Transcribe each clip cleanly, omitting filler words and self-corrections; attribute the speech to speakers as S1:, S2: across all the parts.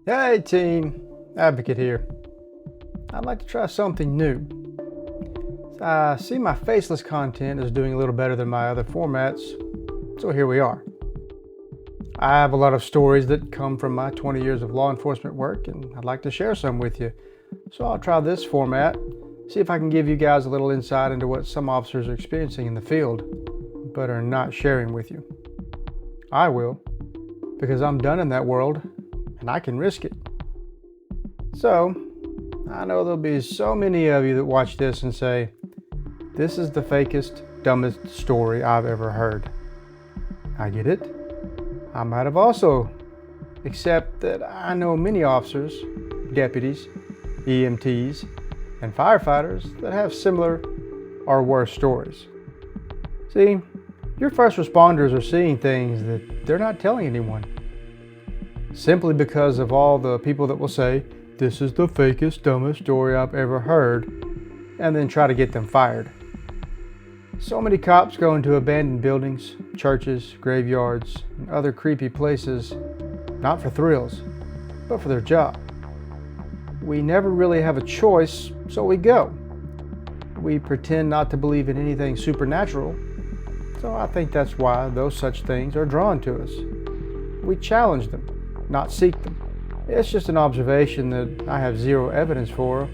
S1: Hey team, Advocate here. I'd like to try something new. I see my faceless content is doing a little better than my other formats, so here we are. I have a lot of stories that come from my 20 years of law enforcement work, and I'd like to share some with you. So I'll try this format, see if I can give you guys a little insight into what some officers are experiencing in the field, but are not sharing with you. I will, because I'm done in that world, and I can risk it. So, I know there'll be so many of you that watch this and say, this is the fakest, dumbest story I've ever heard. I get it. I might have also, except that I know many officers, deputies, EMTs, and firefighters that have similar or worse stories. See, your first responders are seeing things that they're not telling anyone, simply because of all the people that will say, this is the fakest, dumbest story I've ever heard, and then try to get them fired. So many cops go into abandoned buildings, churches, graveyards, and other creepy places, not for thrills, but for their job. We never really have a choice, so we go. We pretend not to believe in anything supernatural, so I think that's why those such things are drawn to us. We challenge them, not seek them. It's just an observation that I have zero evidence for,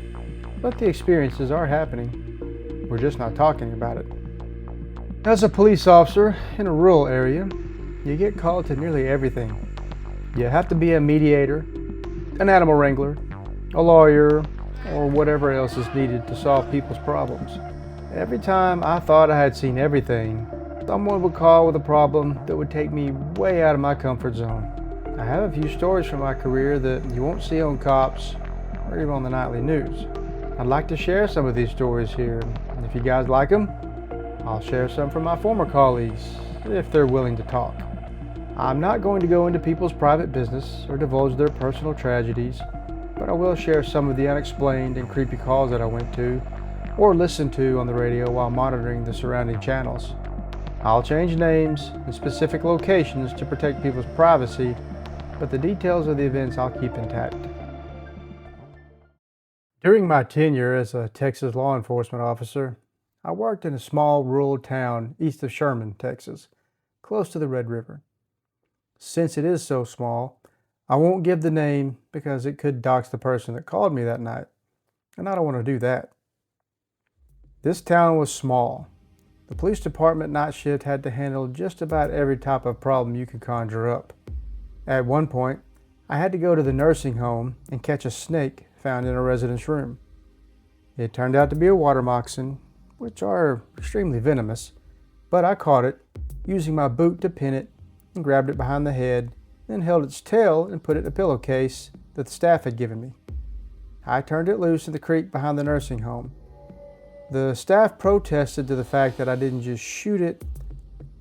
S1: but the experiences are happening. We're just not talking about it. As a police officer in a rural area, you get called to nearly everything. You have to be a mediator, an animal wrangler, a lawyer, or whatever else is needed to solve people's problems. Every time I thought I had seen everything, someone would call with a problem that would take me way out of my comfort zone. I have a few stories from my career that you won't see on Cops or even on the nightly news. I'd like to share some of these stories here, and if you guys like them, I'll share some from my former colleagues, if they're willing to talk. I'm not going to go into people's private business or divulge their personal tragedies, but I will share some of the unexplained and creepy calls that I went to or listened to on the radio while monitoring the surrounding channels. I'll change names and specific locations to protect people's privacy, but the details of the events I'll keep intact. During my tenure as a Texas law enforcement officer, I worked in a small rural town east of Sherman, Texas, close to the Red River. Since it is so small, I won't give the name because it could dox the person that called me that night, and I don't want to do that. This town was small. The police department night shift had to handle just about every type of problem you could conjure up. At one point, I had to go to the nursing home and catch a snake found in a resident's room. It turned out to be a water moccasin, which are extremely venomous, but I caught it, using my boot to pin it, and grabbed it behind the head, then held its tail and put it in a pillowcase that the staff had given me. I turned it loose in the creek behind the nursing home. The staff protested to the fact that I didn't just shoot it,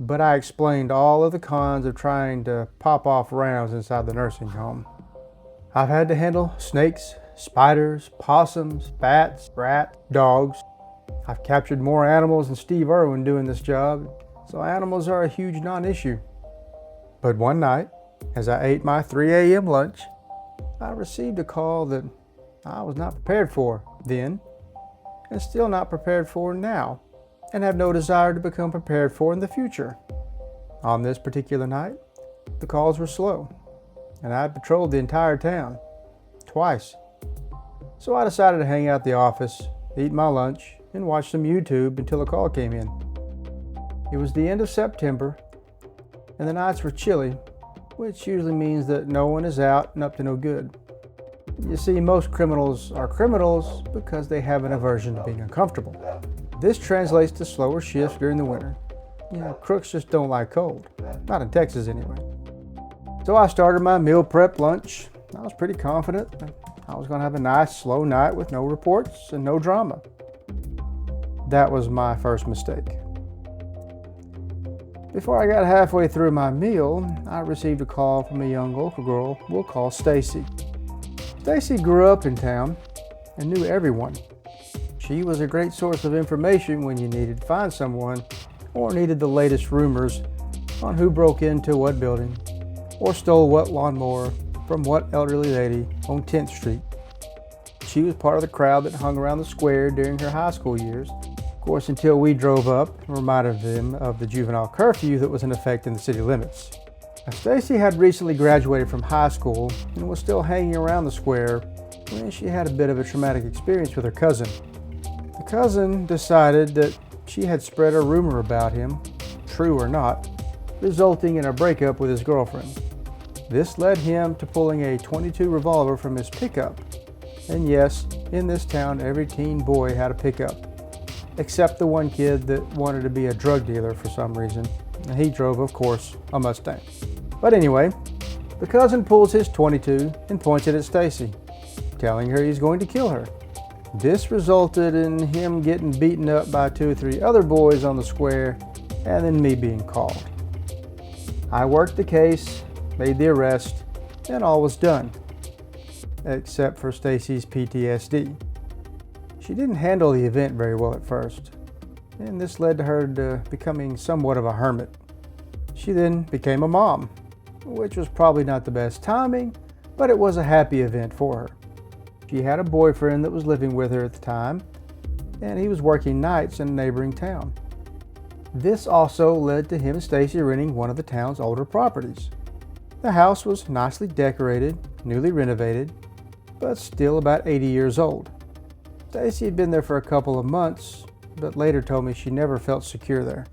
S1: but I explained all of the cons of trying to pop off rounds inside the nursing home. I've had to handle snakes, spiders, possums, bats, rats, dogs. I've captured more animals than Steve Irwin doing this job, so animals are a huge non-issue. But one night, as I ate my 3 a.m. lunch, I received a call that I was not prepared for then, and still not prepared for now, and have no desire to become prepared for in the future. On this particular night, the calls were slow, and I had patrolled the entire town, twice. So I decided to hang out at the office, eat my lunch, and watch some YouTube until a call came in. It was the end of September, and the nights were chilly, which usually means that no one is out and up to no good. You see, most criminals are criminals because they have an aversion to being uncomfortable. This translates to slower shifts during the winter. crooks just don't like cold. Not in Texas anyway. So I started my meal prep lunch. I was pretty confident that I was going to have a nice, slow night with no reports and no drama. That was my first mistake. Before I got halfway through my meal, I received a call from a young local girl we'll call Stacy. Stacy grew up in town and knew everyone. She was a great source of information when you needed to find someone or needed the latest rumors on who broke into what building or stole what lawnmower from what elderly lady on 10th Street. She was part of the crowd that hung around the square during her high school years, of course, until we drove up and reminded them of the juvenile curfew that was in effect in the city limits. Now, Stacy had recently graduated from high school and was still hanging around the square when she had a bit of a traumatic experience with her cousin. The cousin decided that she had spread a rumor about him, true or not, resulting in a breakup with his girlfriend. This led him to pulling a .22 revolver from his pickup. And yes, in this town, every teen boy had a pickup, except the one kid that wanted to be a drug dealer for some reason. And he drove, of course, a Mustang. But anyway, the cousin pulls his .22 and points it at Stacy, telling her he's going to kill her. This resulted in him getting beaten up by 2 or 3 other boys on the square, and then me being called. I worked the case, made the arrest, and all was done, except for Stacy's PTSD. She didn't handle the event very well at first, and this led to her becoming somewhat of a hermit. She then became a mom, which was probably not the best timing, but it was a happy event for her. She had a boyfriend that was living with her at the time, and he was working nights in a neighboring town. This also led to him and Stacy renting one of the town's older properties. The house was nicely decorated, newly renovated, but still about 80 years old. Stacy had been there for a couple of months, but later told me she never felt secure there.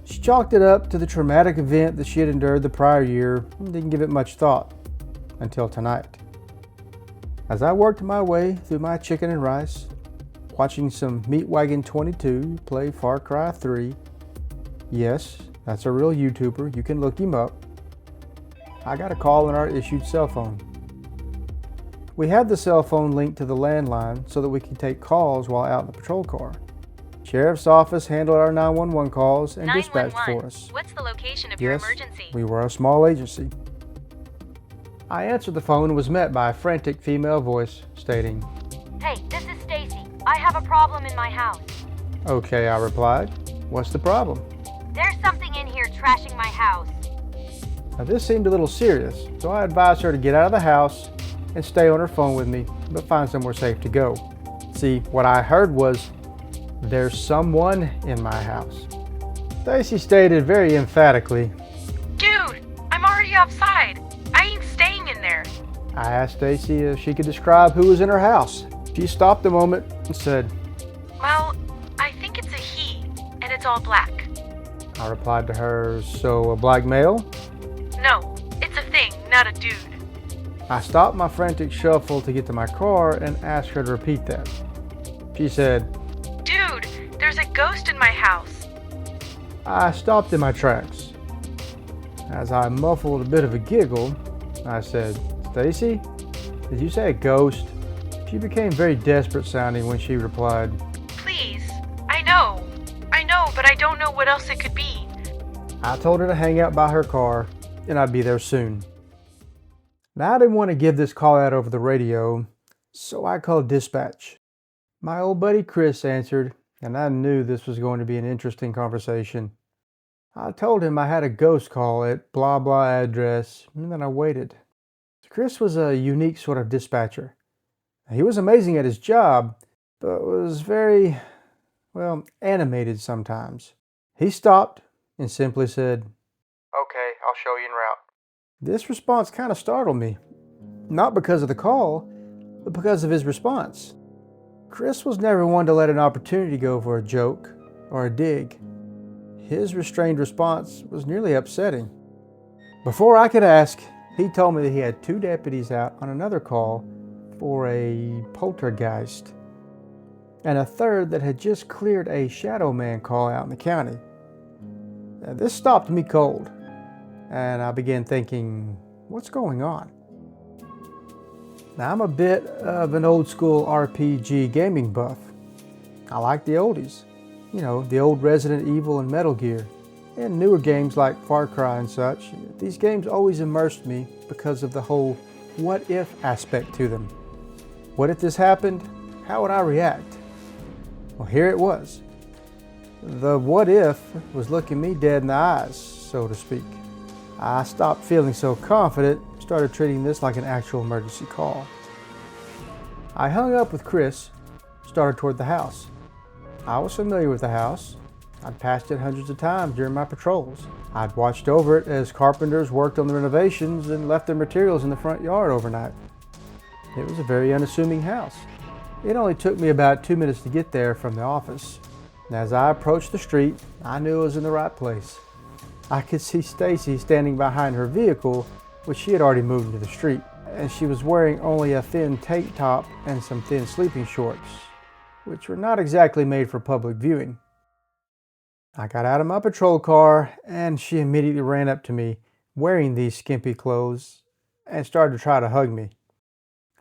S1: She chalked it up to the traumatic event that she had endured the prior year and didn't give it much thought until tonight. As I worked my way through my chicken and rice, watching some Meat Wagon 22 play Far Cry 3, yes, that's a real YouTuber, you can look him up, I got a call on our issued cell phone. We had the cell phone linked to the landline so that we could take calls while out in the patrol car. Sheriff's office handled our 911 calls and dispatched for us.
S2: What's the location of your emergency?
S1: We were a small agency. I answered the phone and was met by a frantic female voice stating,
S2: "Hey, this is Stacy. I have a problem in my house."
S1: "Okay," I replied. "What's the problem?"
S2: "There's something in here trashing my house."
S1: Now, this seemed a little serious, so I advised her to get out of the house and stay on her phone with me, but find somewhere safe to go. See, what I heard was, "There's someone in my house." Stacy stated very emphatically,
S2: "Dude, I'm already outside. I ain't staying in there."
S1: I asked Stacy if she could describe who was in her house. She stopped a moment and said,
S2: "Well, I think it's a he, and it's all black."
S1: I replied to her, "So a black male?"
S2: "No, it's a thing, not a dude."
S1: I stopped my frantic shuffle to get to my car and asked her to repeat that. She said,
S2: "Dude, there's a ghost in my house."
S1: I stopped in my tracks. As I muffled a bit of a giggle, I said, "Stacy, did you say a ghost?" She became very desperate sounding when she replied,
S2: "Please, I know, but I don't know what else it could be."
S1: I told her to hang out by her car and I'd be there soon. Now, I didn't want to give this call out over the radio, so I called dispatch. My old buddy Chris answered, and I knew this was going to be an interesting conversation. I told him I had a ghost call at blah blah address, and then I waited. Chris was a unique sort of dispatcher. He was amazing at his job, but was very, animated sometimes. He stopped and simply said, "Okay, I'll show you en route." This response kind of startled me. Not because of the call, but because of his response. Chris was never one to let an opportunity go for a joke or a dig. His restrained response was nearly upsetting. Before I could ask, he told me that he had 2 deputies out on another call for a poltergeist, and a third that had just cleared a shadow man call out in the county. This stopped me cold, and I began thinking, what's going on? Now, I'm a bit of an old school RPG gaming buff. I like the oldies, the old Resident Evil and Metal Gear, and newer games like Far Cry and such. These games always immersed me because of the whole what if aspect to them. What if this happened? How would I react? Well, here it was. The what if was looking me dead in the eyes, so to speak. I stopped feeling so confident, started treating this like an actual emergency call. I hung up with Chris, started toward the house. I was familiar with the house. I'd passed it hundreds of times during my patrols. I'd watched over it as carpenters worked on the renovations and left their materials in the front yard overnight. It was a very unassuming house. It only took me about 2 minutes to get there from the office. And as I approached the street, I knew I was in the right place. I could see Stacy standing behind her vehicle, which she had already moved into the street, and she was wearing only a thin tank top and some thin sleeping shorts, which were not exactly made for public viewing. I got out of my patrol car, and she immediately ran up to me, wearing these skimpy clothes, and started to try to hug me.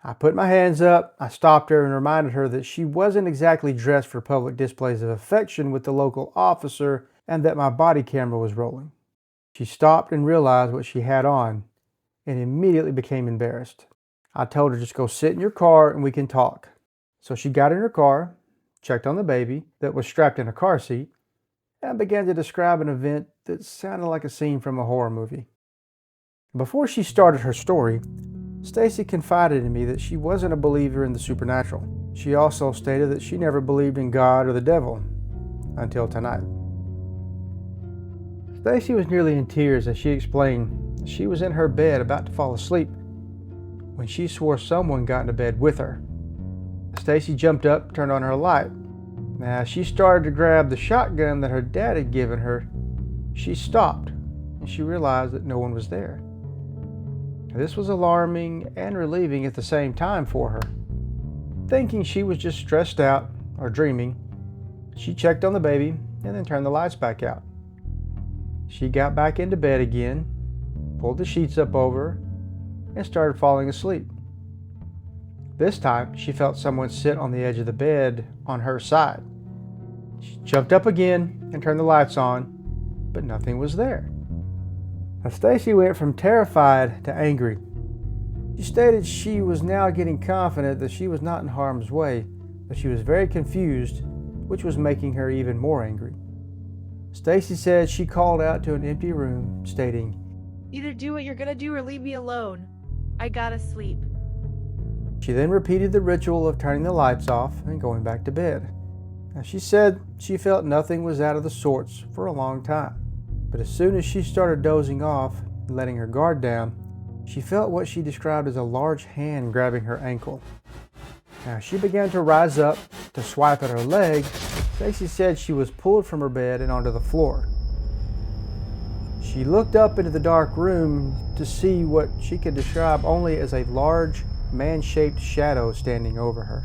S1: I put my hands up, I stopped her and reminded her that she wasn't exactly dressed for public displays of affection with the local officer and that my body camera was rolling. She stopped and realized what she had on and immediately became embarrassed. I told her, just go sit in your car and we can talk. So she got in her car, checked on the baby that was strapped in a car seat, and began to describe an event that sounded like a scene from a horror movie. Before she started her story, Stacy confided in me that she wasn't a believer in the supernatural. She also stated that she never believed in God or the devil until tonight. Stacy was nearly in tears as she explained that she was in her bed about to fall asleep when she swore someone got into bed with her. Stacy jumped up, turned on her light. Now, she started to grab the shotgun that her dad had given her. She stopped and she realized that no one was there. This was alarming and relieving at the same time for her. Thinking she was just stressed out or dreaming, she checked on the baby and then turned the lights back out. She got back into bed again, pulled the sheets up over her, and started falling asleep. This time, she felt someone sit on the edge of the bed on her side. She jumped up again and turned the lights on, but nothing was there. Now, Stacy went from terrified to angry. She stated she was now getting confident that she was not in harm's way, but she was very confused, which was making her even more angry. Stacy said she called out to an empty room, stating,
S2: Either do what you're gonna do or leave me alone. I gotta sleep.
S1: She then repeated the ritual of turning the lights off and going back to bed. Now, she said she felt nothing was out of the sorts for a long time. But as soon as she started dozing off and letting her guard down, she felt what she described as a large hand grabbing her ankle. Now, she began to rise up to swipe at her leg. Stacy said she was pulled from her bed and onto the floor. She looked up into the dark room to see what she could describe only as a large, man-shaped shadow standing over her.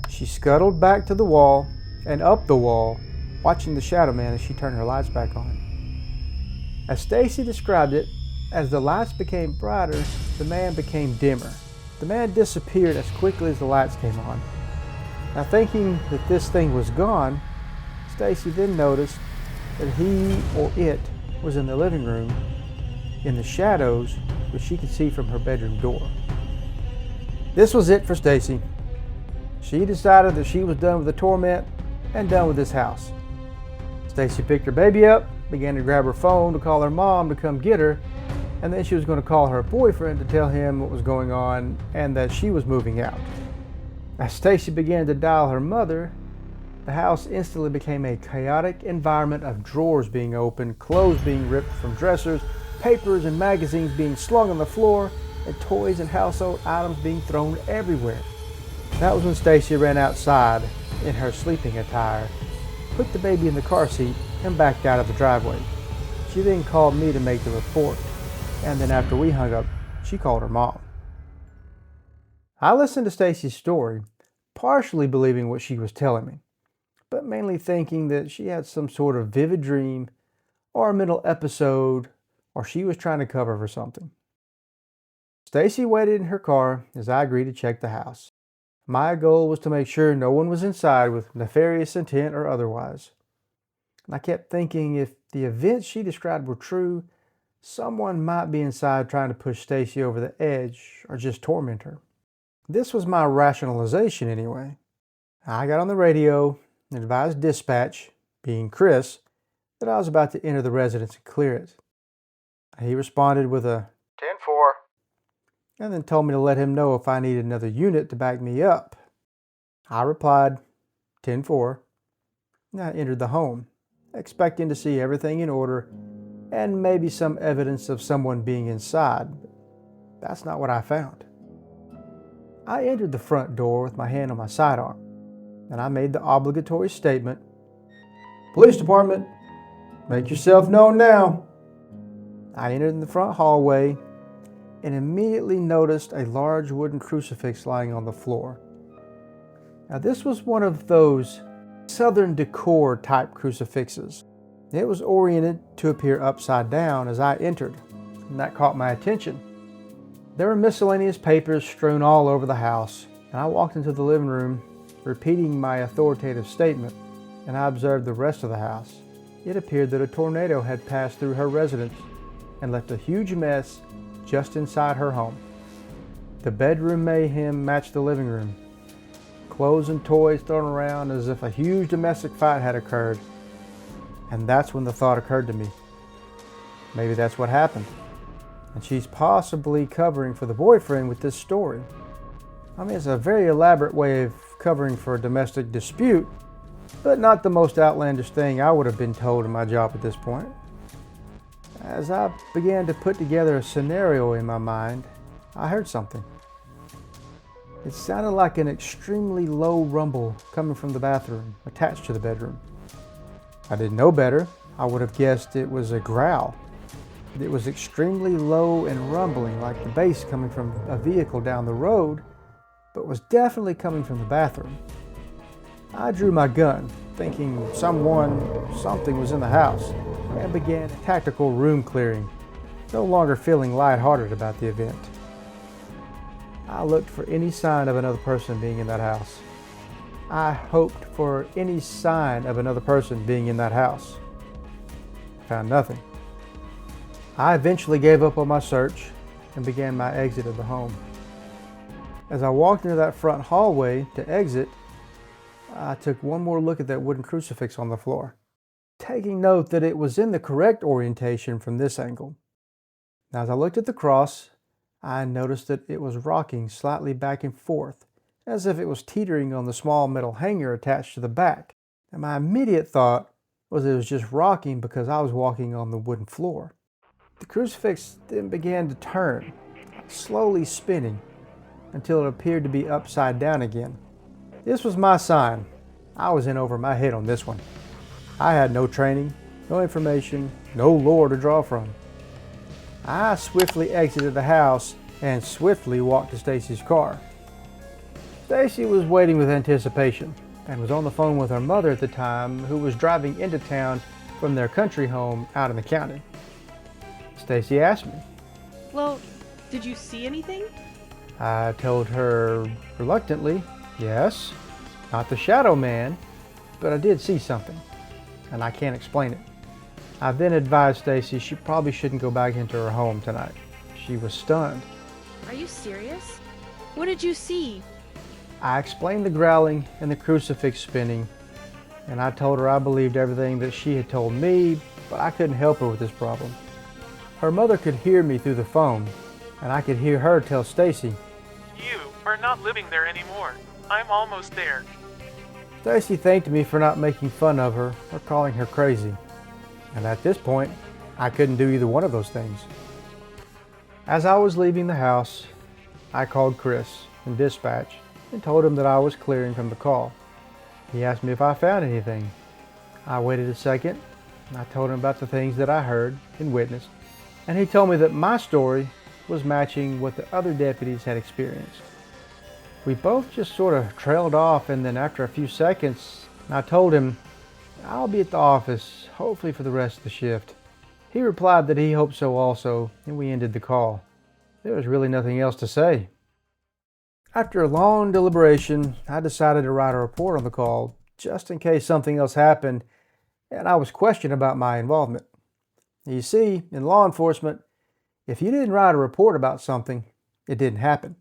S1: She scuttled back to the wall and up the wall, watching the shadow man as she turned her lights back on. As Stacy described it, as the lights became brighter, the man became dimmer. The man disappeared as quickly as the lights came on. Now, thinking that this thing was gone, Stacy then noticed that he or it was in the living room in the shadows, which she could see from her bedroom door. This was it for Stacy. She decided that she was done with the torment and done with this house. Stacy picked her baby up, began to grab her phone to call her mom to come get her, and then she was going to call her boyfriend to tell him what was going on and that she was moving out. As Stacy began to dial her mother, the house instantly became a chaotic environment of drawers being opened, clothes being ripped from dressers, papers and magazines being slung on the floor, and toys and household items being thrown everywhere. That was when Stacy ran outside in her sleeping attire, put the baby in the car seat, and backed out of the driveway. She then called me to make the report, and then after we hung up, she called her mom. I listened to Stacy's story, partially believing what she was telling me, but mainly thinking that she had some sort of vivid dream or a mental episode, or she was trying to cover for something. Stacy waited in her car as I agreed to check the house. My goal was to make sure no one was inside with nefarious intent or otherwise. And I kept thinking if the events she described were true, someone might be inside trying to push Stacy over the edge or just torment her. This was my rationalization anyway. I got on the radio and advised dispatch, being Chris, that I was about to enter the residence and clear it. He responded with a 10-4 and then told me to let him know if I needed another unit to back me up. I replied 10-4 and I entered the home, expecting to see everything in order and maybe some evidence of someone being inside. But that's not what I found. I entered the front door with my hand on my sidearm, and I made the obligatory statement, "Police department, make yourself known now." I entered in the front hallway and immediately noticed a large wooden crucifix lying on the floor. Now, this was one of those Southern decor type crucifixes. It was oriented to appear upside down as I entered, and that caught my attention. There were miscellaneous papers strewn all over the house, and I walked into the living room, repeating my authoritative statement, and I observed the rest of the house. It appeared that a tornado had passed through her residence and left a huge mess just inside her home. The bedroom mayhem matched the living room. Clothes and toys thrown around as if a huge domestic fight had occurred. And that's when the thought occurred to me. Maybe that's what happened. And she's possibly covering for the boyfriend with this story. I mean, it's a very elaborate way of covering for a domestic dispute, but not the most outlandish thing I would have been told in my job at this point. As I began to put together a scenario in my mind, I heard something. It sounded like an extremely low rumble coming from the bathroom attached to the bedroom. If I didn't know better, I would have guessed it was a growl. It was extremely low and rumbling, like the bass coming from a vehicle down the road, but was definitely coming from the bathroom. I drew my gun, thinking something was in the house, and began tactical room clearing, no longer feeling lighthearted about the event. I looked for any sign of another person being in that house. I hoped for any sign of another person being in that house. Found nothing. I eventually gave up on my search and began my exit of the home. As I walked into that front hallway to exit, I took one more look at that wooden crucifix on the floor, taking note that it was in the correct orientation from this angle. Now, as I looked at the cross, I noticed that it was rocking slightly back and forth, as if it was teetering on the small metal hanger attached to the back. And my immediate thought was it was just rocking because I was walking on the wooden floor. The crucifix then began to turn, slowly spinning, until it appeared to be upside down again. This was my sign. I was in over my head on this one. I had no training, no information, no lore to draw from. I swiftly exited the house and swiftly walked to Stacy's car. Stacy was waiting with anticipation and was on the phone with her mother at the time, who was driving into town from their country home out in the county. Stacy asked me.
S3: Well, did you see anything?
S1: I told her reluctantly, yes, not the shadow man, but I did see something, and I can't explain it. I then advised Stacy she probably shouldn't go back into her home tonight. She was stunned.
S3: Are you serious? What did you see?
S1: I explained the growling and the crucifix spinning, and I told her I believed everything that she had told me, but I couldn't help her with this problem. Her mother could hear me through the phone, and I could hear her tell Stacy,
S4: "You are not living there anymore. I'm almost there."
S1: Stacy thanked me for not making fun of her or calling her crazy. And at this point, I couldn't do either one of those things. As I was leaving the house, I called Chris in dispatch and told him that I was clearing from the call. He asked me if I found anything. I waited a second, and I told him about the things that I heard and witnessed, and he told me that my story was matching what the other deputies had experienced. We both just sort of trailed off, and then after a few seconds, I told him, "I'll be at the office, hopefully for the rest of the shift." He replied that he hoped so also, and we ended the call. There was really nothing else to say. After a long deliberation, I decided to write a report on the call, just in case something else happened and I was questioned about my involvement. You see, in law enforcement, if you didn't write a report about something, it didn't happen.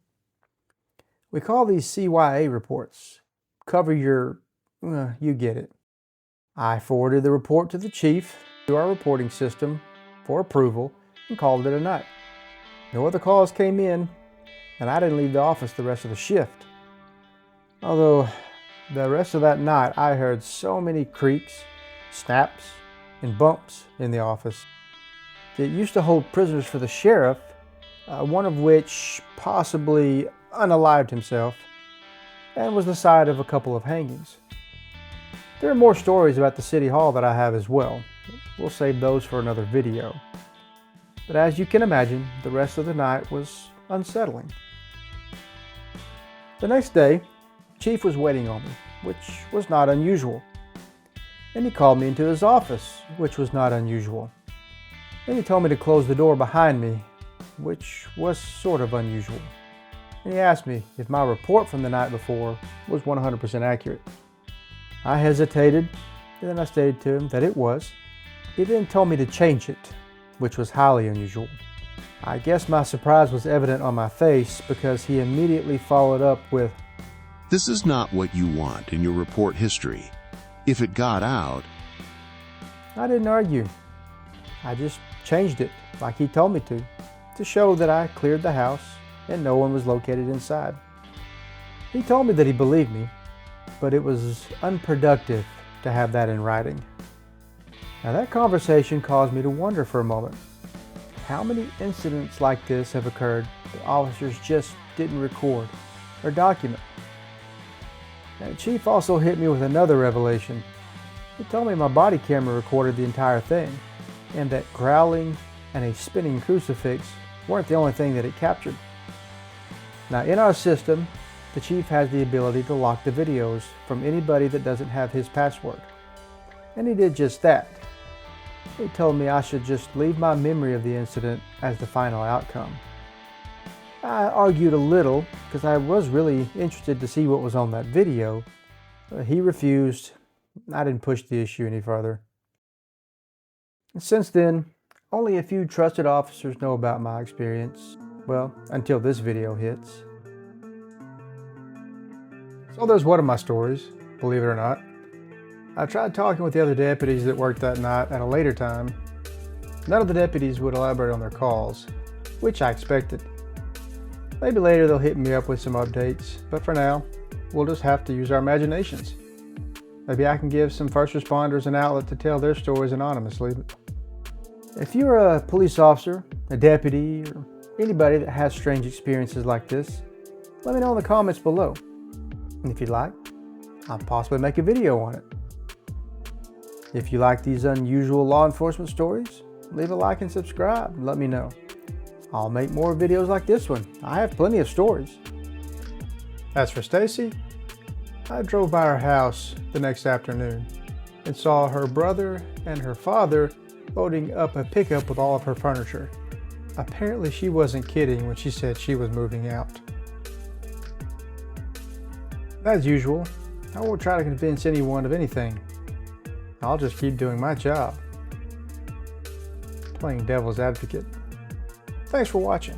S1: We call these CYA reports. Cover your, you get it. I forwarded the report to the chief through our reporting system for approval and called it a night. No other calls came in, and I didn't leave the office the rest of the shift. Although the rest of that night I heard so many creaks, snaps, and bumps in the office. It used to hold prisoners for the sheriff, one of which possibly unalived himself, and was the site of a couple of hangings. There are more stories about the city hall that I have as well. We'll save those for another video. But as you can imagine, the rest of the night was unsettling. The next day, Chief was waiting on me, which was not unusual. Then he called me into his office, which was not unusual. Then he told me to close the door behind me, which was sort of unusual. And he asked me if my report from the night before was 100% accurate. I hesitated, and then I stated to him that it was. He then told me to change it, which was highly unusual. I guess my surprise was evident on my face because he immediately followed up with,
S5: "This is not what you want in your report history. If it got out..."
S1: I didn't argue. I just changed it like he told me to show that I cleared the house and no one was located inside. He told me that he believed me, but it was unproductive to have that in writing. Now that conversation caused me to wonder for a moment, how many incidents like this have occurred that officers just didn't record or document? And Chief also hit me with another revelation. He told me my body camera recorded the entire thing, and that growling and a spinning crucifix weren't the only thing that it captured. Now in our system, the Chief has the ability to lock the videos from anybody that doesn't have his password. And he did just that. He told me I should just leave my memory of the incident as the final outcome. I argued a little because I was really interested to see what was on that video. He refused. I didn't push the issue any further. Since then, only a few trusted officers know about my experience. Well, until this video hits. So there's one of my stories, believe it or not. I tried talking with the other deputies that worked that night at a later time. None of the deputies would elaborate on their calls, which I expected. Maybe later they'll hit me up with some updates, but for now, we'll just have to use our imaginations. Maybe I can give some first responders an outlet to tell their stories anonymously. If you're a police officer, a deputy, or anybody that has strange experiences like this, let me know in the comments below. And if you'd like, I'll possibly make a video on it. If you like these unusual law enforcement stories, leave a like and subscribe and let me know. I'll make more videos like this one. I have plenty of stories. As for Stacy, I drove by her house the next afternoon and saw her brother and her father loading up a pickup with all of her furniture. Apparently she wasn't kidding when she said she was moving out. As usual, I won't try to convince anyone of anything. I'll just keep doing my job. Playing devil's advocate. Thanks for watching.